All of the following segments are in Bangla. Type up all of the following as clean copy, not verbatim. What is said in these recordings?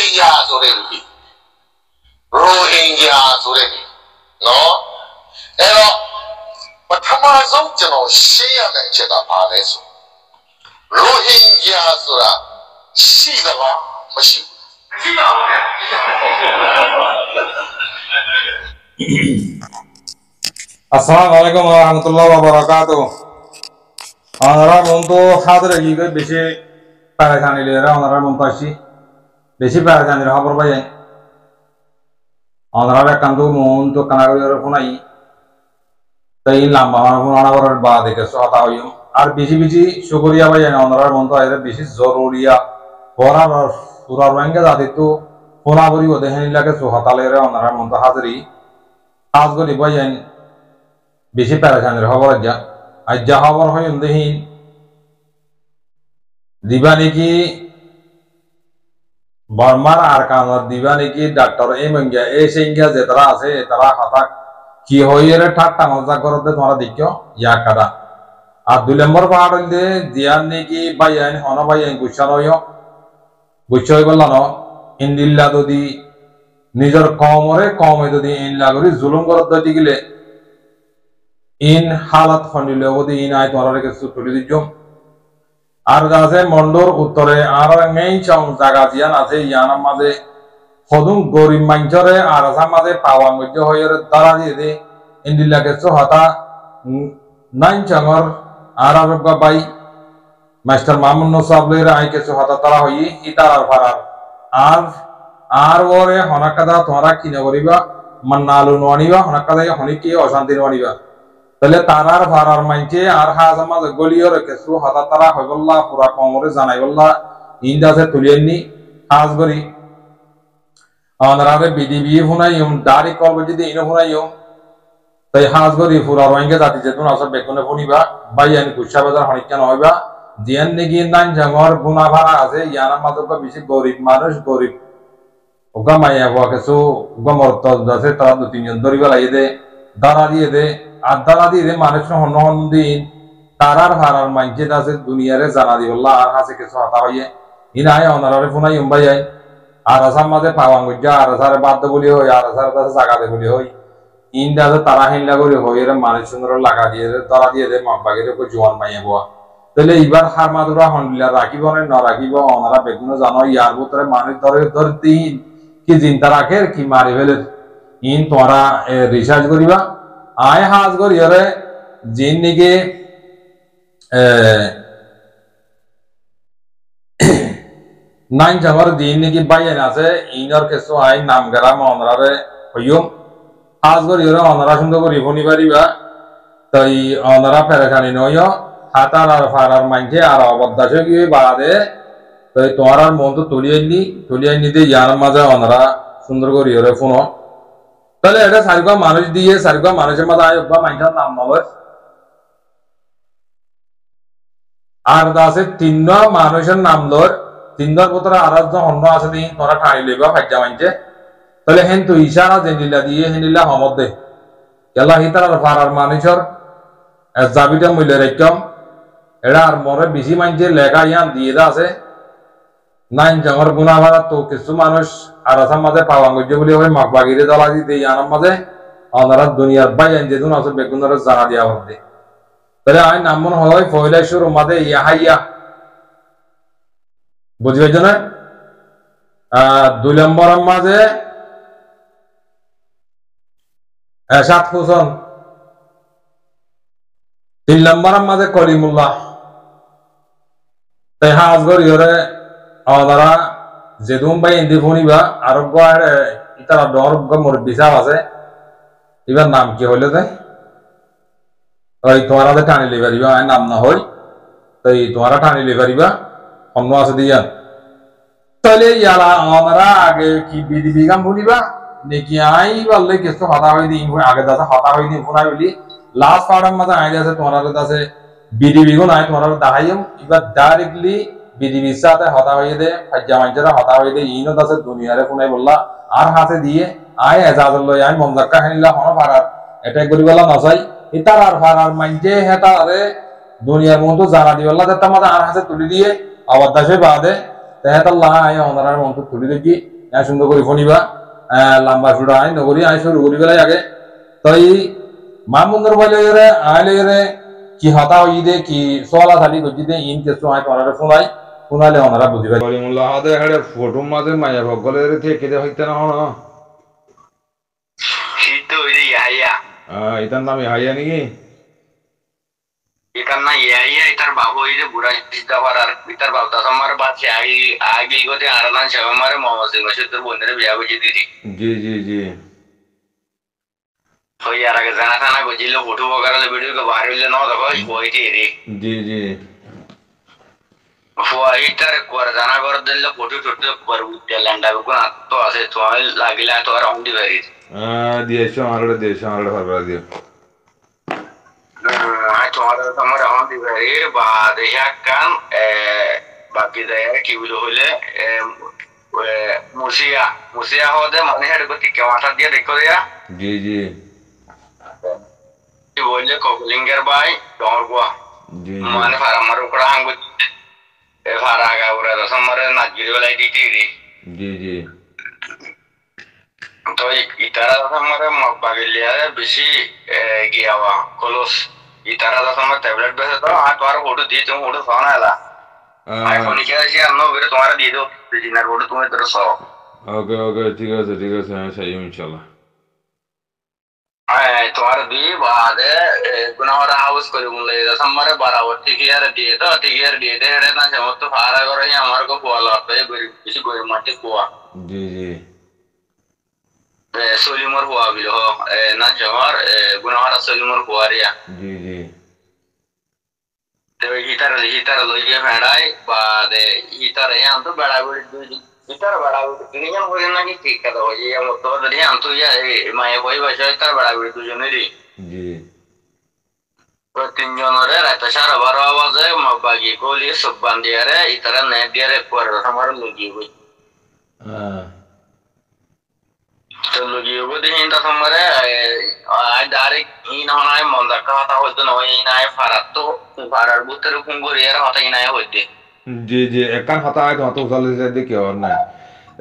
Rohingya Zorebi. Rohingya Zorebi. No? Ero, Patamazon Jano Shia Chega Paleso. Rohingya Zora Shidava Mashi. Assalamualaikum warahmatullahi wabarakatuh. Onarar monto hadir gibe beshi parakani lera onarar montashi beshi parakani ra habor baye onarar kandu monto kanagori ra funai tai lamba funana bar baade ke so hata hoyum ar beshi shukriya baye onarar monto aire beshi zoruriya borar surar bange daditu funaburi odehani lage so hata lera onarar monto hadiri azgori baye বেশি প্যারাখানের খবর আজ্জা খবর হয় দেহীন দিবা নাকি বর্মার আর কামর দিবা নাকি ডাক্তার এই মঙ্গিয়া এই সিংহা যে তারা আছে তারা হঠাৎ কি হইরে ঠাট্টা মজা করতে তোমরা দেখিও ইয়া কাদা আর 2 নম্বর পাহাড় হইলে দিয়ার নাকি বাইয়ান হন বাইয়ান গুছানো গুছাই বললাম ইন্দিল্লা যদি নিজের কমে যদি ইনলা করি জুলুম করতে দিলে in halat khonile odi in ay torare ke sutuli dijom ar gaze mondor uttore ar ngei chong jaga jian ase yana maze hodum gorib manjore ar asa maze pawa mujjo hoyer dara de indilla ke so hata nain changor arab ga bai master mamun no sabler ay ke so hata tara hoyi itar ar farar ar ore honakada tora kine goriba mannalu noniba honakada honiki osanti noniba তাহলে তারার ফারার মাইকে আর হাজামাজ গলিয়র কেসু হাতা তারা হইবল্লা পুরা কমরে জানাইবল্লা ইন্দাসে তুলিয়েননি হাজ গরি আনারে বিডিবি হুনাইম দাড়ি করব যদি ইনো হুনাইম তাই হাজ গরি পুরা রোহিঙ্গা জাতি যেতুন আসব বেকুনে ফুনিবা বাইয়ান কুশা বাজার হনিকান হইবা জিয়ান নেগি নান জাঙ্গর গুনা ভাড়া আছে ইয়ানা মাদক বেশি গরিব মানুষ গরিব ওগা মাইয়া হওয়া কেসু ওগা মরত আছে তারা 2-3 জন ধরিবা লাগিয়ে দে দাঁড়া দিয়ে দে আদালা দিয়ে মানুষ হন দিন তারার হারার মাইকে আছে দুনিয়ারে জানা দিবল্লা আর হাসে কিছু হতা হইয়ে ইনায় অনারে ফোনাই উম্বাই আর আসার মাঝে পাওয়াং গজ্জা আর আসারে বাদ্য বলি হই আর আসার কাছে জাগাতে বলি হই ইন্দা তারা হিন্দা করে হই এর মানুষ সুন্দর লাগা দিয়ে তারা দিয়ে দে মাপাগের কো জোয়ান মাইয়া boa তাহলে এবার হার মাদুরা হনলিলা রাখিব না রাখিব অনারা বেগুন জানো ইয়ার ভিতরে মানুষ ধরে দিন কি চিন্তা রাখে কি মারি ফেলে ইন তোরা রিসার্চ করিবা আয় হাজ গরিয়রে জিন নিকে নাইন জামার দিন নিকে বাইন আছে ইনর কেসো আই নাম গারা মনরারে হইম হাজ গরিয়রে অনরা সুন্দর করি ফনি পারিবা তাই অনরা পেরেখানি নয় হাতার আর ফারার মাইনছে আর অবদাসে কি বাদে তাই তোমার মন তো তুলিয়ে নিতে ইয়ার মাঝে অনরা সুন্দর করিয়রে ফোনো তাহলে এটা সারিকা মানুষ দিয়ে সারিকা মানুষের মাঝে আয় বা মানুষের নাম নয় আর আছে 3 মানুষের নাম লয় 3 ভিতরে আর একজন অন্য আছে দিন তোরা ঠাই লইবা ফাজ্জা মানছে তাহলে হেন তো ইশারা জেনিলা দিয়ে হেনিলা হমদ দে কেলা হিতার ফারার মানুষের জাবিটা মূল্য রাখতাম এটা আর মরে বেশি মানছে লেখা ইয়ান দিয়ে আছে নাইন জামার গুনা ভাড়া তো কিছু মানুষ আর আসার মাঝে পাওয়া গজ্জে বলি হয় মাক বাগিরে দলা দিতে ইয়ানোর মাঝে অনারা দুনিয়ার বাইন যেদিন আছে বেগুনের জানা দিয়া হতে তাহলে আই নামন হয় পয়লা শুরু মাঝে ইয়াহাইয়া বুঝি পাইছ না 2 নম্বরের মাঝে এরশাদ হোসেন 3 নম্বরের মাঝে করিমুল্লাহ তাই হাজ গরিয়রে অনারা যেদুম বাই ইন্দি ফুনিবা আরোগ্য ইতারা ডরগ্য মোর বিচার আছে এবার নাম কি হইলে তাই ওই তোমারা টানি লিবারিবা নাম না হই তাই তোমারা টানি লিবারিবা অন্য আছে দিয়া তাহলে ইয়ালা অনারা আগে কি বিডিবি গাম ফুনিবা নেকি আই বললে কিছু হতা হই দিন আগে দাদা হতা হই দিন ফুনাই বলি লাস্ট পার্টের মাঝে আই আছে তোমারা কাছে বিডিবি গো নাই তোমারা দেখাইম এবার ডাইরেক্টলি বিডিবির সাথে হতা হয়ে দে ফাজ্জা মাইজরা হতা হয়ে দে ইনো দাসে দুনিয়ারে ফোনাই বললা আর হাতে দিয়ে আয় এজাজল লই আই মমজাক্কা হানিলা হন ফারার এটা করি বলা নসাই ইতার আর ফারার মাইজে হেতারে দুনিয়ার মতো জানা দি বললা তার মাঝে আর হাতে তুলি দিয়ে আবার দাসে বাদে তেহাত আল্লাহ আয় ওনার মতো তুলি দেখি সুন্দর করে ফোনিবা লম্বা সুড়া আই নগরী আই শুরু করি বেলাই আগে তাই মা মন্দর বাইলে আইলে কি হতা হই দে কি সোলা থালি গজি দে ইন কেসু আই তোরা শোনাই শোনালে ওনারা বুঝিবে কলিমুল্লাহ হাতে হেডে ফটো মাঝে মাইয়া ভগলের থেকে দে হইতে না হন সিদ্ধ হইরে ইয়া ইতার নাম ইহাইয়া নাকি ইতার না ইয়া ইতার বাবু হইরে বুড়া সিদ্ধা পারার ইতার বাবু দাস আমার বাচ্চা আগে গতে আরালান সবামারে মোহাম্মদ সিং মাসুদের বোনের বিয়া বুঝি দিদি জি জি জি ওই আর আগে জানা থানা গজিল ফটো বগারা ভিডিও কে বাইরে হইলে না দেখো কইতে রে জি জি ইতার কোর জানা কর দিলে ফটো টটো কোর উঠতে ল্যান্ডা কোন তো আছে তো লাগিলা তো আর অন্ডি বাড়ি দিয়েছো আমারে ফারবা দিও তোমার তোমার অন্ডি বাড়ি বা দেখা কান বাকি যায় কি বলে হইলে মুসিয়া হদে মানে হেড গতি কে মাথা দিয়ে দেখো দিয়া জি জি কি বললে কবলিঙ্গার ভাই ডরগোয়া জি মানে ফারামার উপর হাঙ্গ ফারা গাউরা দশমারে নাজির বেলাই দিতি রে জি জি তো ইতারা দশমারে বাগিলিয়া বেশি গিয়াওয়া কলস ইতারা দশমার ট্যাবলেট বেসে তো আর তোমার ফটো দিয়ে তুমি ফটো সানা এলা আইফোন কি আছে আনো বেরে তোমার দিয়ে দাও দিনার ফটো তুমি তোর সব ওকে ঠিক আছে আমি সেই ইনশাআল্লাহ তোমার দিয়ে বাদে গুনাহরা হাউস করে বললে দশমারে বারাবর টিকিয়ার দিয়ে দে এটা না সমস্ত ফারা করে আমার কো পোলা পায় বেশি গরি মাটি পোয়া জি জি সলিমর হুয়া বিল হ না জমার গুনাহরা সলিমর হুয়ারিয়া জি জি তো হিতার লইয়ে ফেড়াই বাদে হিতার এ আনতো বেড়াবড়ি দুই হিতার বেড়াবড়ি তিনজন হয়ে নাকি ঠিক কথা হয়ে যায় মত ধরে আনতো ইয়া মায়ে বই বসে তার বেড়াবড়ি দুজনেরই জি তো তিনজনের রাত 12:30 বাজে বাগি গলি সব বান্দিয়ারে ইতারা নেট দিয়ারে পরে আমার লগিয়ে বই তো লগিয়ে বই দিন তা তোমারে আই ডাইরেক্ট ইন হনায় মন্দা কথা হইতো নয় ইনায় ফারাতো ফারার বুতের কুঙ্গুরি এর কথা ইনায় হইতে জি একান হাতা আয় তো উসালে দেখি আর নাই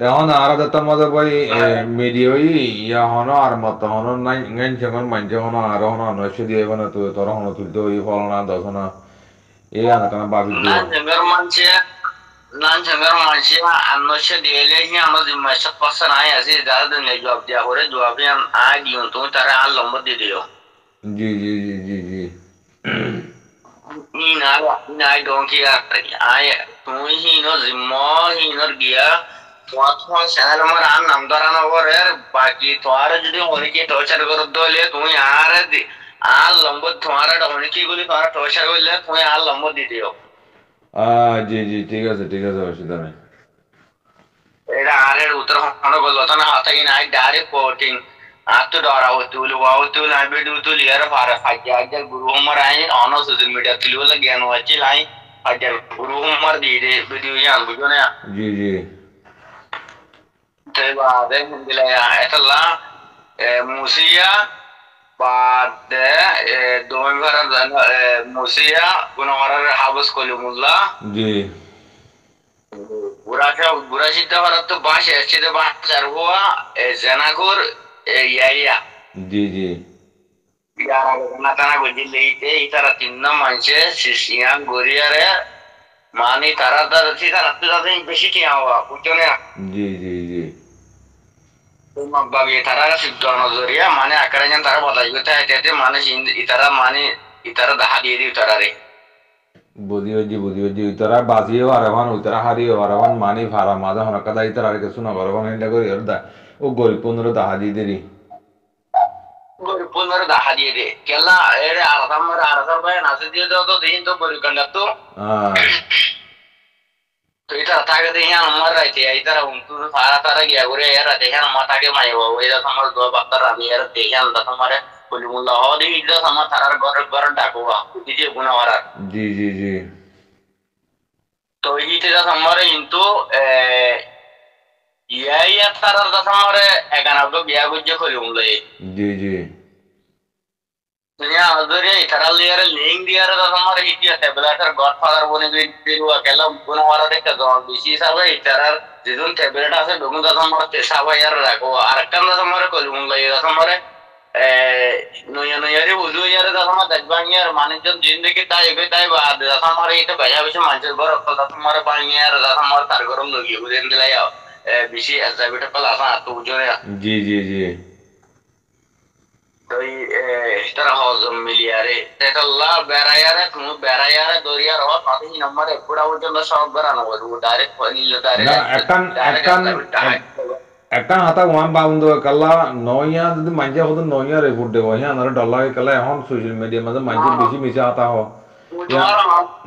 এখন আর দত্তর মধ্যে বই মিডিয়াই ইয়া হনো আর মত হনো নাই ngain যখন মানছে হনো আর হনো নয়শো দিয়ে বনা তো তোর হনো তুলতে ওই ফল না দশনা এই আনা কানা বাবি nan jangar manche annoshe dele hi amo dimmasha pasan ay asi dad ne jawab dia hore jawab yan agi untu tara al lombo de dio जी ina donki ay tu hi no zimmo hi no gia তোমার চ্যানেল আমার আর নাম ধরানো করে বাকি তোমার যদি অনেকে টর্চার করে দলে তুমি আর লম্বর তোমার অনেকে গুলি তোমার টর্চার করলে তুমি আর লম্বর দিয়ে দিও जी ঠিক আছে অসুবিধা নেই এটা আরের উত্তর হনো বললো তো না হাতাই নাই ডাইরেক্ট কোটিং আতো ডরা হতুল ওয়াউতুল আইবে দুতুল ইয়ার ফারা ফাজ্জা গুরু উমর আই অন সোশ্যাল মিডিয়া তুলিওলা জ্ঞান হচ্ছে লাই ফাজ্জা গুরু উমর দিয়ে ভিডিও ইয়ান বুঝো না জি te baade hindilaya etalla musiya baade doimara musiya gunawarar habus kolimullah जी बुरा सिद्धा भारत तो बाश ऐसे तो बाशर हुआ जनागुर यारिया जी यार ना तना बुझिल लेते इतारा तिन्ना मानसे सिसिया गोरियारे मानी तारा ती तारा तो बेशी किया हुआ पूछो ना जी बाबी इतारा सिद्धा नजरिया माने आकड़न तारा बताई होता है कहते माने इतारा दहा दिए दी इतारा रे बुधियो जी इतारा बाजियो आरवान इतारा हारियो आरवान मानी फारा मादा होना कदा इतारा के सुना करवान इंडा को यरदा ओ गोरी 15 दहा दी देरी गोरी 15 दहा दिए दे केला एरे आरसम भाई नासे दिए तो दिन तो गोरी कंडा तो तो इतारा ताके दे यहाँ मर रहे थे इतारा उनको सारा तारा गया गोरे यार दे यहाँ माता के माये वो इधर समझ दो बक्तर अभी यार दे यहाँ दस हमारे बोलूँगा हो दी इधर समझ तारा घर डाकुआ दीजिए गुनावारा जी तो इधर हमारे इंतु ये तारा दस हमारे एकाना तो बिया कुछ खोलूँगा जी दुनिया अधूरे इतरा लेयर लिंक दिया रहा था हमारे हिटिया टेबलेटर गॉडफादर बने गए हुआ केला गुण वाला देखा तो बीसी साहब इतरा जिधर टेबलेट आसे डोंगु था हमारा तेसा वायर रखो आरकन था हमारे को लूंग लगे था हमारे नो यारे वुडू यारे था हमारे दजबांग यार माने जब जिंदगी ताई बात था हमारे इधर बजा बिच मांचल बर था हमारे बांग यार था हमारे तारगरम लोगी उधर दिलाया बीसी ऐसा बेटा कल आसा तो जो है जी तो इस तरह हौसम मिली यारे तेतल्ला बेरायारे तुम बेरायारे दोरिया रहो ताकि नंबर एपुड़ा वो जो सब बराना वो डायरेक्ट फनी लो ना एकान हाता वन बाउंड कल्ला नौया যদি মানজে হতো নৌয়া রিপোর্ট দেব হ্যাঁ আর ডলার কলা এখন সোশ্যাল মিডিয়া মাঝে মানজে বেশি মিশা आता हो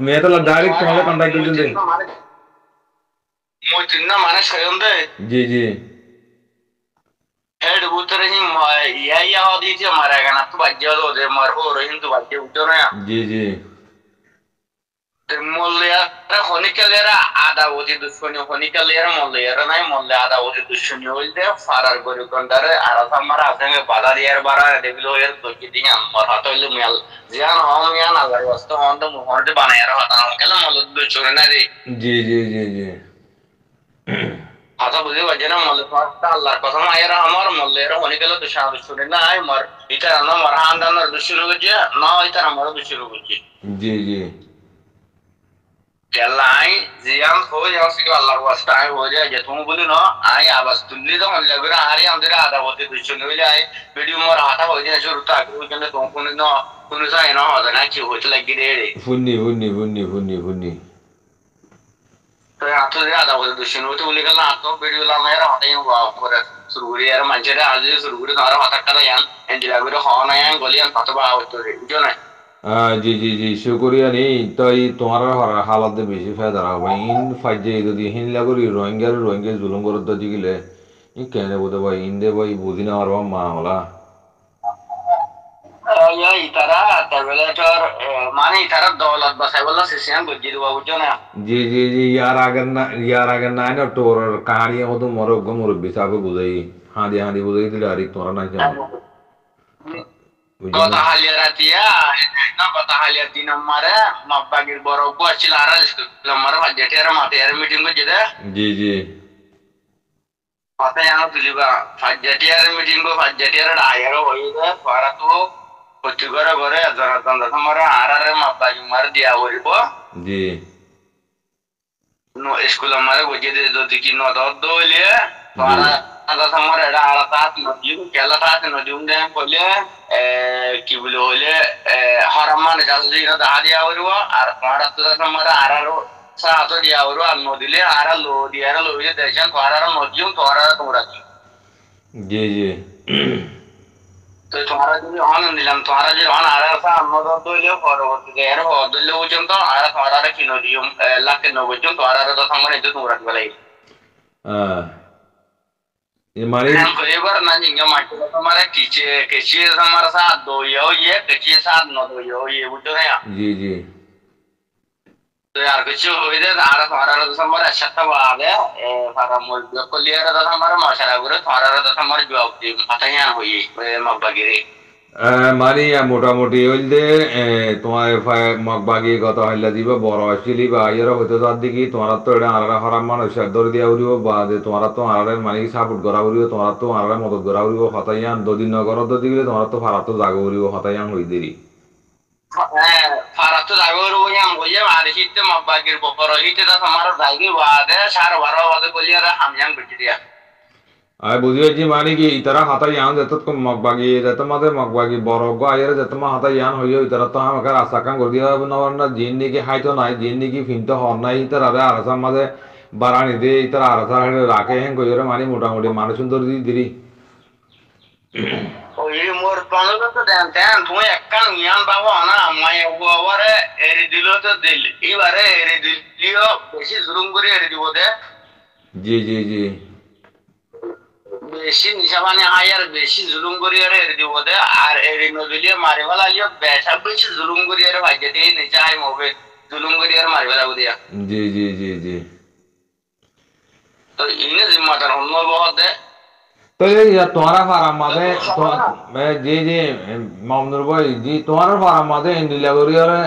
मैं तो डायरेक्ट तुम्हारे कांटेक्ट कर दे मो चिन्ना माने सयम दे जी हेड उतर ही या होदी थी हमारा गाना तो बज्जे दो दे मर हो रही तो बज्जे उतर ना जी ते मोल्ले रे होने के लिए आधा होती दुश्मनी होने के लिए मोल्ले रे नहीं मोल्ले आधा होती दुश्मनी हो दे फारर गोरु कंदर आरा हमारा आसेंगे बाजार यार बारा देविलो यार तो की दिन मर हातो ले मिल जियान हम यान अगर वस्तु हम तो मोहर दे बनाया रहा था हम केला मोल्ले दुश्मनी ना दे जी आता बुझे वजह मोल्ले फाटा अल्लाह कसम आया हमार मोल्ले रे होने के लिए दुश्मनी ना है मर इतना ना मर आंदा ना दुश्मनी को जे ना इतना मर दुश्मनी को जे जी केलाई जियान हो या सिको अल्लाह वास्ता है हो जाए जे तुम बोली ना आई आवाज तुल्ली तो मन लग रहा हारी हम तेरा आधा होते दुश्मनी हो जाए वीडियो मोर हाथा हो जाए शुरू तक वो जने तुम कुन सा है ना होता ना कि होच लगी रे फुन्नी तो या तो तेरा आधा होते दुश्मनी हो तो बोली कल ना तो वीडियो ला मेरा होता ही हुआ और शुरू यार मंचे रे आज शुरू करे तारा होता करा यान एंजिला वीडियो हो ना यान गोलियां पतबा होतो रे जो ना जी शुक्रिया नहीं तो ये तुम्हारा हालत दे बेसी फायदा रहा भाई इन फाइजे तो दी हिन लागो रोहिंग्या जुलूम करो तो जिगले ये कहने बोले भाई इन दे भाई बुद्धि ना आरवा मामला या इतारा टेबलेटर माने इतारा दौलत बसाई वाला सिस्टम गुज्जी दुआ बुझो ना जी यार अगर ना ना टोर कहानी हो तो मोरो गमरो बिसाबे बुझाई हाँ दी बुझाई दिलारी तुम्हारा ना जाने kota haliratia na kota halirati namara mabagir boroku acilara lamara fajjatera matera meeting ko jeda ji mata yang tuliba fajjatera meeting ko fajjatera daayaro hoida faratu kochugara gore azara tanda samara arare mabagir mar dia woribo ji no school amare ko jede do diki no do le fara ada samara ada alatat no jiu kela tat no diunde kolle কি বলে হলে হারামান জালদি না দা দিয়া হইবো আর পাড়াত আমরা আরারো সাতো দিয়া হইবো আর নদিলে আরা লো দিয়া লো হইলে দেশন পাড়ার নদিও তোরা তোমরা जी তো তোমরা যদি অন দিলাম তোমরা যদি অন আরা সা নদ দইলে পরবর্তীতে এর হদলে পর্যন্ত আরা তোমরা কি নদিও লাকে নবজন তোরা তো তোমরা এটা তোমরা বলাই ये मारी एबर ना जिंगा माटी तो हमारे किसी हमारे साथ दो ये किसी साथ न दो ये बुझो है जी तो यार कुछ हो इधर आरा हमारा तो हमारा अच्छा बात है हमारा मुल्क को लिया रहता हमारा माशरा गुरु हमारा तो हमारे जवाब दी पता ही ना हुई मब्बागिरी मानी या मोटामुटी হইলে তোমার মগবাগি কত হইলা দিবা বড় আসলি বা আইরা হইতো তার দিকে তোমার তো এটা আলাদা হারাম মানুষ দর দিয়া উড়িও বা যে তোমার তো আলাদা মানে সাপোর্ট করা উড়িও তোমার তো আলাদা মদত করা উড়িও হতাইয়ান দুদিন নগর তো দিলে তোমার তো ফারাত তো জাগো উড়িও হতাইয়ান হই দেরি ফারাত তো জাগো উড়িও ইয়াম হইয়া আর হিতে মগবাগির বপর হিতে তো আমার জাগি বাদে 12:30 বাজে কলিয়ার হামজান বিটি দিয়া आई बुझियो जी मानी कि इतरा हाथा यान देत को मगबागी बरगो आयर देत मा हाथा यान होयो इतरा तो हम अगर आशा कान कर दिया नवरना जिन्नी की हाइतो नाइ जिन्नी की फिनतो हर नाइ इतरा रे आरसा मादे बारानी दे इतरा आरसा हेडे राखे हैं कोइरे मानी मोटामुटी माने सुंदर दी दिरी ओई मोर पानो तो देन तुम एकन यान बाबा ना माय ओवरे एरि दिलो तो दिल ई बारे एरि दिलियो बेसी जुलुम करी एरि दिबो दे जी বেশি নিশাবানি আয়ার বেশি জুলুম করিয়ারে এর দিবতে আর এর নদুলিয়ে মারিবালা ইয়া বেশা বেশি জুলুম করিয়ারে ভাইজেতে নিচাই মবে জুলুম করিয়ারে মারিবালা বুদিয়া जी তো ইনে জিম্মাদার অন্য বহুত দে তো ইয়া তোমারা ফারাম মাঝে যে মামনুর ভাই জি তোমার ফারাম মাঝে ইন্ডিয়া করিয়ারে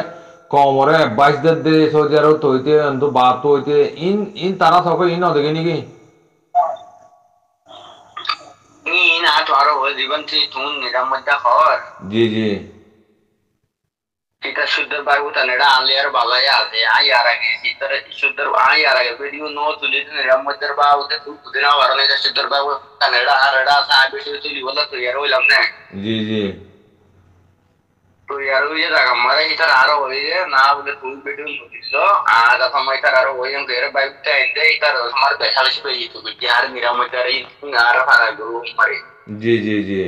কমরে 22 দে সৌদি আরব তৈতে অন্ত বাত হইতে ইন তারা সব ইন ওদিকে নাকি ইন আ তো আরো ওই জীবন তুই নিরাময়তা কর জি জি kita sudah baru tanah alir balai ada ayah lagi kita sudah ayah lagi video no tulis ni ramu terbau tu putra orang ni sudah baru tanah ada sah video tulis wala tu yaro ilam ne जी जी tu yaro ye dah kamera kita aro hoy na bole tu video tulis lo ada sama kita aro hoy yang kira baik tu ende kita hamar besar sih bayi tu biar niramai dari ngar para guru mari जी जी जी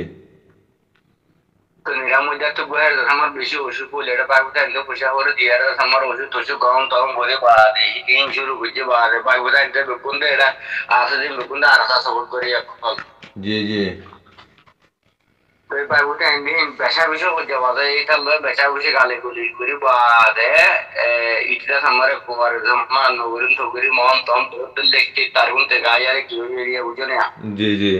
তো নিরাময়টা তো বলে আমার বেশি ওষুধ বলে এটা পাইবুটা এলে পয়সা করে দিয়ে আর আমার ওষুধ টষুধ গরম তরম বলে বাড়ে এই শুরু করছে বাড়ে পাইবুটা এটা বেকুন্দে এটা আসে যে বেকুন্দে আর সাপোর্ট করে এখন जी जी তো এই পাইবুটা এনে বেশা বেশি করছে বাদে এটা লয় বেশা বেশি গালে গুলি করে বাদে ইটটা আমার কোয়ার জমা নগরিন তো করি মন তম তো দেখতে তার গুনতে গায়ারে কি এরিয়া বুঝো না जी जी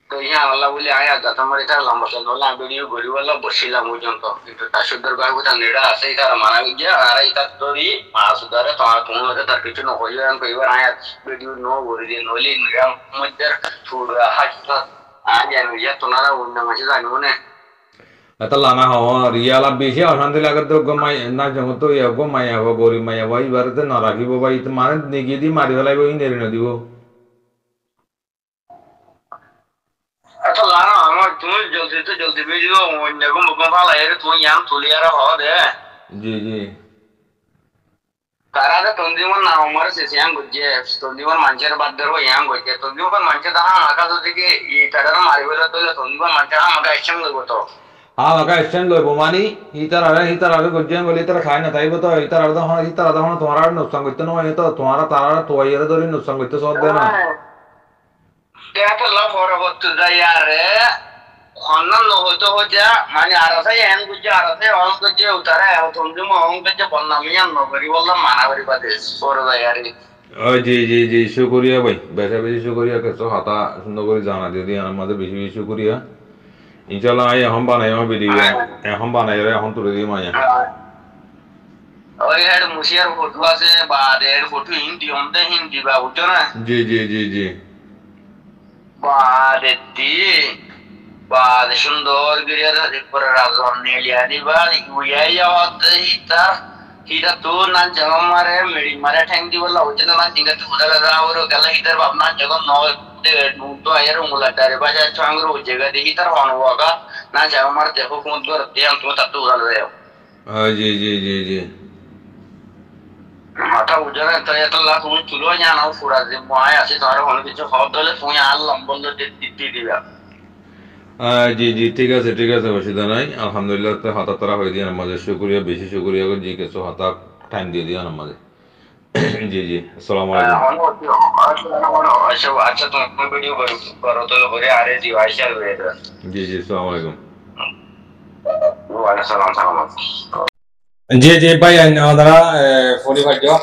তো ইয়া আল্লাহ বলে আয়া দাদা আমার এটা লম্বা কেন না ভিডিও গরি বলা বসিলাম পর্যন্ত কিন্তু তাসুদ্দর বাবু তা নেড়া আছে এটা মানা গিয়া আর এটা তোরি মাসুদারে তোমার তুমি তার কিছু ন হইয়ান কইবার আয়া ভিডিও নো গরি দিয়ে নলি নিরাম মধ্যে ফুড়া হাজত আজ আমি ইয়া তোনারা অন্য মাসে জানি মনে आता लाना हवा रियाला बेशी अशांती लागत तो गमाय ना जंग तो या गमाय हवा गोरी माय हवा इबार ते ना राखी बाबा इत माने निगेदी मारी वाला वो इन नेरी नदी वो अच्छा लाना আমার তুমি জলদি ভিডিও অন্য কোন মুখ ভালো এর তুমি ইয়াম তুলিয়ারা হবে जी जी Karena tondiman na umar sih yang guje, tondiman mancer badar wo yang guje, tondiman mancer dah maka tuh dige i tadara mari bola tuh tondiman mancer maka action logo tuh. हाँ मका एक्सचेंज लो बोमानी इतर आवे गुज्जन बोले इतर खाए ना ताई बतो इतर आधा होना तुम्हारा नुकसान करते ना ये तो तुम्हारा तारा तो ये तो री नुकसान करते सौ देना क्या तो ला फोर होत जा यार खाना लो होतो हो जा माने आरसा यान गुज्जे आरसा ऑन गुज्जे उतारा है tondiman ऑन गुज्जे बनना मियां नो बरी बोला माना बरी बात फोर जा यार जी जी जी शुक्रिया भाई बैठे बैठे शुक्रिया कैसो हाथा सुंदर कोई जाना दे दिया हमारे बेशी शुक्रिया इंशाल्लाह आए हम बनाए हम वीडियो हम बनाए रहे हम तो रे माया और यार मुशियार फोटो আছে बाद এর फोटो हिंदी বা বুঝছো না जी जी जी जी बाद बाद সুন্দর গিরিয়ার উপর রাজন নেলিয়া দিবা উইয়া হতে হিটা তো না জগম মারে মেরি মারে ঠ্যাং দিবলা হচ্ছে না জিঙ্গা তো উদালা দাওরো গলা হিটার বাপনা জগম ন तो यार मुला तारे बाजा चांगरो जगह देखी तर होगा ना जाओ मार देखो कौन तो रते हम तो तत्तू उड़ाल रहे हो जी जी जी जी माथा उजरा तो ये तो ला तुम चुलो जाना पूरा दिन मुआय ऐसे तारे होने के जो हॉट डले तुम यार लंबन दे दिया जी जी ठीक है वशीदा नहीं अल्हम्दुलिल्लाह तो हाथा तरह हो दिया नमाज शुक्रिया बेशी शुक्रिया को जी के सो हाथा टाइम दे दिया नमाज जी जी अस्सलाम वालेकुम अच्छा तुम वीडियो करो तो बोले आ रहे डिवाइस चल रहे थे जी जी अस्सलाम वालेकुम वालेकुम सलाम जी जी भाई आंधरा फोनी भाजो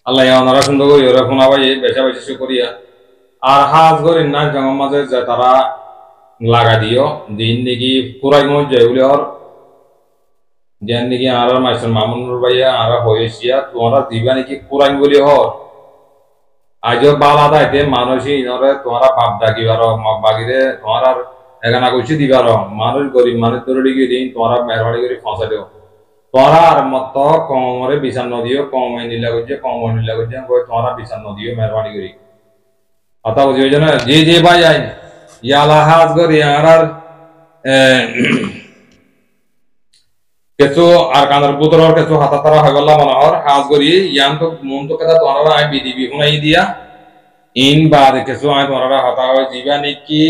अल्लाह या आंधरा सुंदर को योरा फोना भाई बेचा बेचा शुक्रिया और हाथ को इन्ना जंगम मजे जतारा लगा दियो दिन निकी पूरा गो जयुले और जैन निकी आरा मास्टर मामुनुर भैया आरा होयसिया तुम्हारा दीवानी की कुरान बोली हो आजो बाला था इतने मानोशी इन्होंने तुम्हारा बाप दागी वारो माँ बागी रे तुम्हारा एका ना कुछ दीवारो मानुष गरीब मानुष तोड़ी की दिन तुम्हारा मेहरबानी करी फांसा दो तुम्हारा मत कौमरे बिसान न दियो कौम नीला गुज्जे कोई तुम्हारा बिसान न दियो मेहरबानी करी अतः उस योजना जी भाई आई याला हाथ कर यार केसो आरकानर पुत्र और केसो हाथा तारा हगला बना और हाथ करी यान तो मुन तो कदा तुम्हारा आए बीडीबी हुनाई दिया इन बाद केसो आए तुम्हारा हाथा हो जीवानी की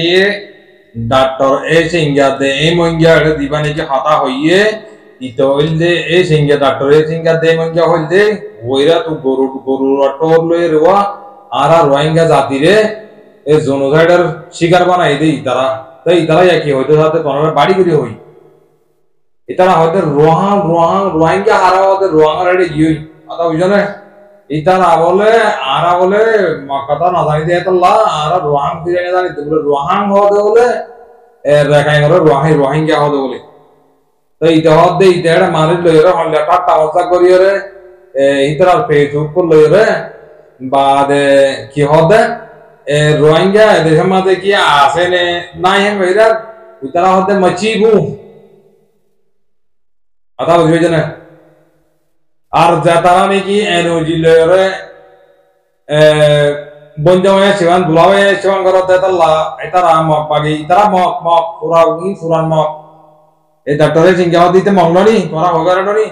डॉक्टर ए सिंगा दे ए मंगिया रे दीवानी की हाथा होइए इतो दे ए सिंगा डॉक्टर ए सिंगा दे मंगिया होल दे ওইরা তো গরু টর লয়ে রেওয়া আরা রোহিঙ্গা জাতি রে এ জেনোসাইডার শিকার বানাই দেই তারা তাই তারা কি হইতো সাথে তোমরা বাড়ি করে হই ইতারা হয়তো রোহিঙ্গা হারা হতে রোহিঙ্গা রেডি গিয়ে আতা বুঝনে ইতারা বলে আরা বলে কথা না জানি দিয়ে তোল্লা আর রোহাং ফিরে জানি তো বলে রোহাং হতে বলে রেখাই করে রোহিঙ্গা হতে বলে তো ইটা হতে ইটা এটা মানুষ লইরে হল্লা টাটা অবস্থা করিয়ে ইতারা ফেসবুক করে লইরে বাদে কি হতে রোহিঙ্গা দেশের মাঝে কি আসে নে নাই হেন ভাইরা ইতারা হতে মচিবু কথা বুঝবে না আর যা তারা নাকি এনওজি লইরে বঞ্জামায় সেবান দুলাবে সেবান করতে তাল্লা এতারা মক পাগি তারা মক মক পুরা উই পুরান মক এই ডাক্তারে সিংগাও দিতে মংলনি তোরা হগারনি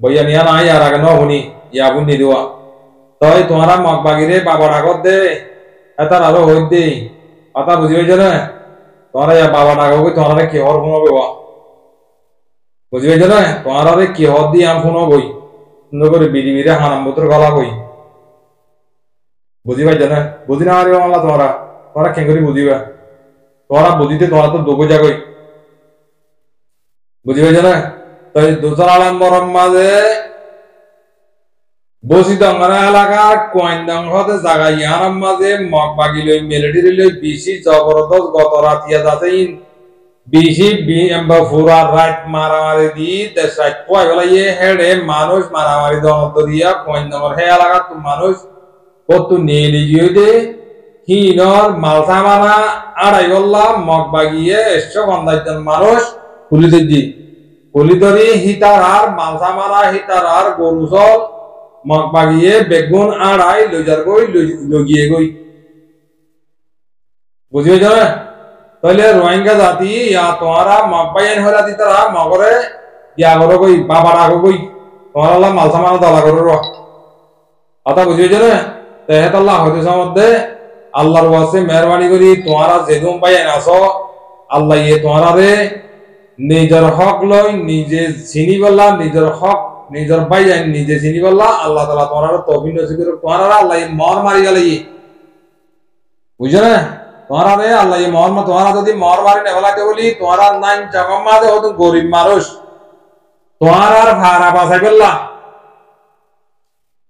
বইয়া নিয়া নাই আর আগে নহুনি ইয়া বুনি দিওয়া তই তোরা মক বাগিরে বাবার আগত দে এতার আরো হই দে কথা বুঝিবে যে না তোরা ইয়া বাবার আগত তোরা কি হর শুনবে ওয়া বুঝিবে যে না তোরা কি হর দি আম শুনবই সুন্দর করে বিড়ি বিড়ে হানাম বুতর গলা কই বুঝিবা জানা বুঝি না আরে মামলা তোরা তোরা কেন করে বুঝিবা তোরা বুঝিতে তোরা তো দুগো জাগই বুঝিবা জানা তাই দোসরা নম্বর মাঝে বসি দঙ্গনা এলাকার কোয়াইন্দাং হতে জায়গা ইয়ার মাঝে মগ বাগি লই মিলিটারি লই বিসি জবরদস্ত গত রাতিয়া যাতে বিসি ফুরা রাত মারামারি দি দেশ রাত পয় বেলা ইয়ে হেডে মানুষ মারামারি দমত দিয়া কোয়াইন্দাঙ্গর হে এলাকার মানুষ কত নিয়ে লিজিয়ে দে হিনর মালসা মানা আড়াই গল্লা মগ বাগিয়ে 150 জন মানুষ পুলিশে দি পুলিদরি হিতার আর মালসা মারা হিতার আর গরুসল মগ বাগিয়ে বেগুন আড়াই লইজার গই লগিয়ে গই বুঝিয়ে যাবে তাহলে রোহিঙ্গা জাতি ইয়া তোমারা মগ বাইন হলা দি তারা মগরে ইয়া গরো গই বাবার আগো গই তোমারা মালসা মানা দলা গরো র কথা বুঝিয়ে যাবে তেহেতাল্লাহ হদিস মধ্যে আল্লাহর ওয়াসে মেহরবানি করি তোমরা যেদুম পাইয়েন আসো আল্লাহ ইয়ে তোমরা রে নিজের হক লই নিজে চিনি বললা নিজের হক নিজের পাইয়েন নিজে চিনি বললা আল্লাহ তাআলা তোমরা তৌফিক নসিব করে তোমরা আল্লাহ মর মারি গেলে বুঝছো না তোমরা রে আল্লাহ মর তোমরা যদি মর মারি না বলাতে বলি তোমরা নাইন জগম্মা দে হতো গরিব মানুষ তোমরা ভাড়া বাসাই বললা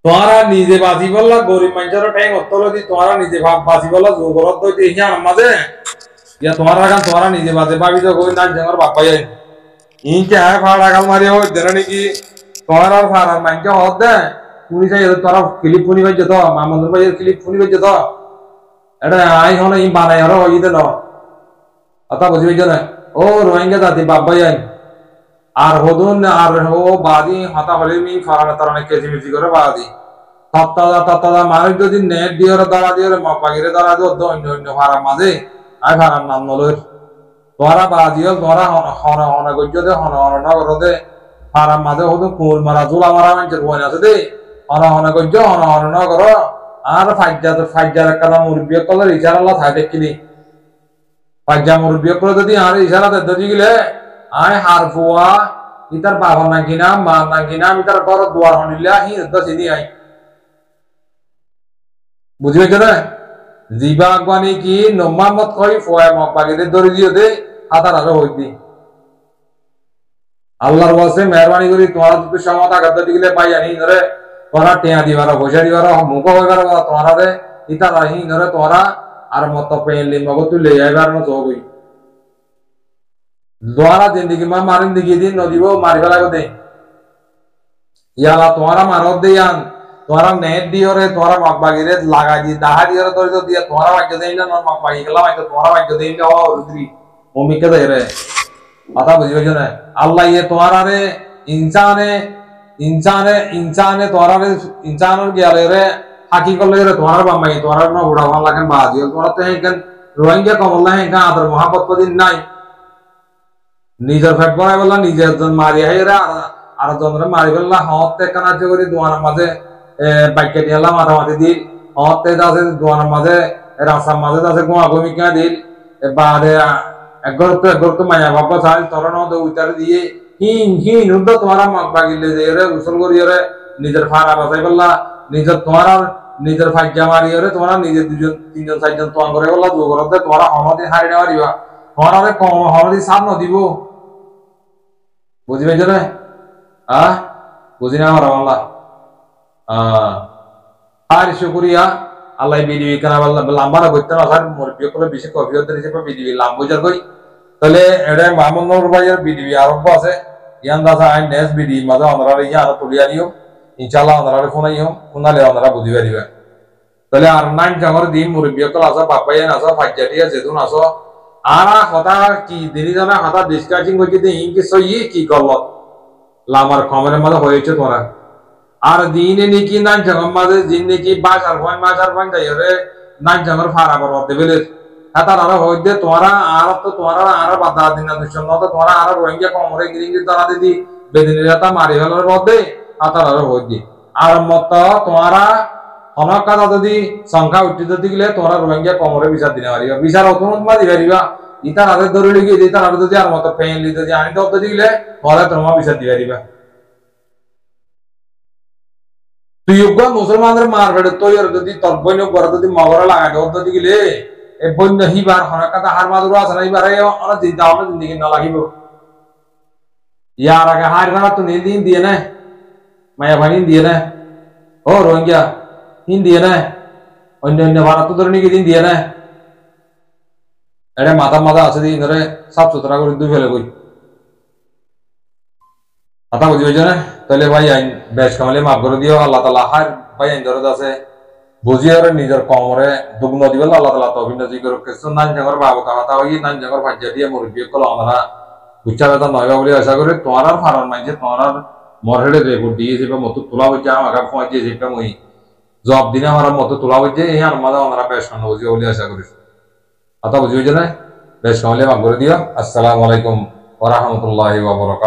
তোমরা নিজে বাঁচি বললা গরিব মানুষের ঠ্যাং অত্তল দি তোমরা নিজে বাঁচি বললা জোগরত দইতে ইয়া মাঝে ইয়া তোমরা গান তোমরা নিজে বাঁচে ভাবি তো কই না জঙ্গর বাপ্পা যায় ইনকে আয় ফাড়া গাল মারি হয় দেনা নাকি তোমরা ফাড়া মানকে হদ দে পুলিশ আই তোরা ক্লিপ পুনি বাজে তো মামুনুর ভাই ক্লিপ পুনি বাজে তো এটা আই হলো ই বানাই আর হই দে না আতা বুঝবি না ও রোহিঙ্গা জাতি বাপ্পা যায় আর হদুন আর ও বাদি হাতা হলে মি ফারানা তারানে কেজি মিজি করে বাদি তত্তা মানুষ যদি নেট দিয়ে দ্বারা দিয়ে মাপাগিরে দ্বারা দিয়ে অন্য অন্য ফারা মাঝে আই ফারার নাম নলর তোরা বাদিও তোরা হন হন গজ্জ দে হন হন না করতে ফারা মাঝে হদুন কুল মারা জুলা মারা মানুষের বই আছে দে হন হন গজ্জ হন হন না কর আর ফাজ্জার একটা মুরব্বি কলের ইশারা আল্লাহ থাই দেখিলি ফাজ্জা মুরব্বি করে যদি আর ইশারা দেদি গিলে আই হার ফুয়া ইতার বাবা নাকি না মা নাকি না ইতার ঘর দুয়ার হনিলা হি দছিনি আই বুঝিবে না জিবা আগবানি কি নমামত কই ফুয়া মক বাগিতে দরি দিও দে হাতার আরো হই দি আল্লাহর ওয়াসে মেহরবানি করি তোমরা যদি সমত আগাত দিলে পাই আনি ধরে তোমরা টিয়া দিবার পয়সা দিবার মুখ হইবার তোমরা রে ইতার আহি ধরে তোমরা আর মত পেইলি মগো তুই লই আইবার ন জগই द्वारा जिंदगी में मारिन दिखी दिन नदी वो मारी वाला को दे याला तुम्हारा मारो दे यान तुम्हारा नेट दी और तुम्हारा मकबागी रे लगा दी दाहा दी और तो दिया तुम्हारा वाक्य दे ना मकबागी कला वाक्य तुम्हारा वाक्य दे ना और उधरी मम्मी के दे रे आता बुझियो जो ना अल्लाह ये तुम्हारा रे इंसान है तुम्हारा रे इंसान और क्या रे हाकी कर ले रे तुम्हारा बाम्मा ये तुम्हारा ना उड़ा वाला लगन बाजी और तुम्हारा तो है कन रोहिंग्या कम अल्लाह है कहाँ आदर मोहब्बत को दिन नहीं নিজের ফেট বড়াই বললা নিজে একজন মারি হাইরা আর একজনরে মারি বললা হতে কানাচে করে দোয়ানের মাঝে বাইকে নিয়ালা মাথামাতি দিল হতে দাসে দোয়ানের মাঝে রাস্তার মাঝে দাসে গোয়া ভূমিকা দিল বাদে একগর তো মায়া বাবা চাইল তরণ হতে উইতারে দিয়ে হিন উদ্দ তোমারা বাগিলে যে রে উসল করি রে নিজের ফাড়া বাঁচাই বললা নিজের তোমার নিজের ফাইজা মারি রে তোমরা নিজের দুজন তিনজন চারজন তোয়ান করে বললা দুগরতে তোমরা হমতি হারি না মারিবা তোমরা কম হমতি সাপ নদিব বুঝবে যে না বুঝি না আমার আল্লাহ আর শুকরিয়া আল্লাহ বিডিবি কেনা লাম্বার করতে না স্যার মুরব্বী করে বেশি কফিয়তের হিসেবে বিডিবি লাম বুঝার কই তাহলে এটা মাহমুদ নূর ভাইয়ের বিডিবি আরম্ভ আছে ইয়ান দাসা আইন নেস বিডি মাঝে অনারা ইয়া আর তুলিয়া নিও ইনশাআল্লাহ অনারা ফোনাইও ফোনালে অনারা বুঝি পারিবা তাহলে আর নাইন জামার দিন মুরব্বী কল আছে বাপাইন আছে ফাজ্জাটিয়া যেতুন আছে আর কথা কি দিনি জানা কথা ডিসকাসিং হইছে যে ইনকে সই কি করলো লামার কমের মধ্যে হয়েছে তোরা আর দিনে নাকি নাইন জামার মাঝে দিন নাকি বাজার ফান যাই রে নাইন জামার ফারা বড় দেবেলে হাতার আর হইতে তোরা আর তো তোরা আর বাধা দিন না দুশন তো তোরা আর রোহিঙ্গা কমরে গিরিঙ্গি তারা দিদি বেদিনীরা মারি হলোর মধ্যে হাতার আর হইতে আর মত তোরা অনেক কথা যদি সংখ্যা উঠি যদি গেলে তোমরা রোহিঙ্গা কমরে বিচার দিতে পারিবা বিচার অতনুত মাঝি পারিবা ইতার আগে ধরে গিয়ে ইতার আগে যদি আর মতো ফ্যামিলি যদি আনি তো দিলে পরে তোমার বিচার দিতে পারিবা তুই মুসলমানদের মারবে তুই যদি তোর বইন ঘরে যদি মগরা লাগাই যদি গেলে এই বন্য হিবার অনেক কথা হার মাদুর আছে না এবার অনেক চিন্তা অনেক জিন্দিগি না লাগিব ইয়ার আগে হার ভাড়া তো নিদিন দিয়ে না মায়া ভাই দিয়ে না ও রোহিঙ্গা দিয়ে না অন্য ভাড়া তো ধরে নিয়ে দিন দিয়ে না এটা মাথা আছে দিন ধরে সাফ সুতরা করে দুই ফেলে কই কথা বুঝি হয়েছে না তাহলে ভাই আইন বেশ কামালে মাফ করে দিও আল্লাহ তালা হার ভাই আইন ধরে আছে বুঝিয়ে নিজের কমরে দুগ্ন দিব আল্লাহ তালা তবিন করে কিছু নান জাগর বাবতা কথা হই নান জাগর ভাজ্যা দিয়ে মুরব্বী কল আমরা উচ্চা বেতন নয় বলে আশা করি তোমার আর ফারণ মানছে তোমার মরহেডে রেকর্ড দিয়ে যাবে মতো তোলা হচ্ছে আমাকে ফোন দিয়ে যাবে মই জব দিনে আমার মতো তোলা হচ্ছে এই আর মাঝে আমরা বেশ কামনা বুঝিয়ে বলে আশা করি কথা বুঝি হয়েছে না বেশ কামলে মাফ করে দিও আসসালামু আলাইকুম ওয়া রাহমাতুল্লাহি ওয়া বারাকাতুহু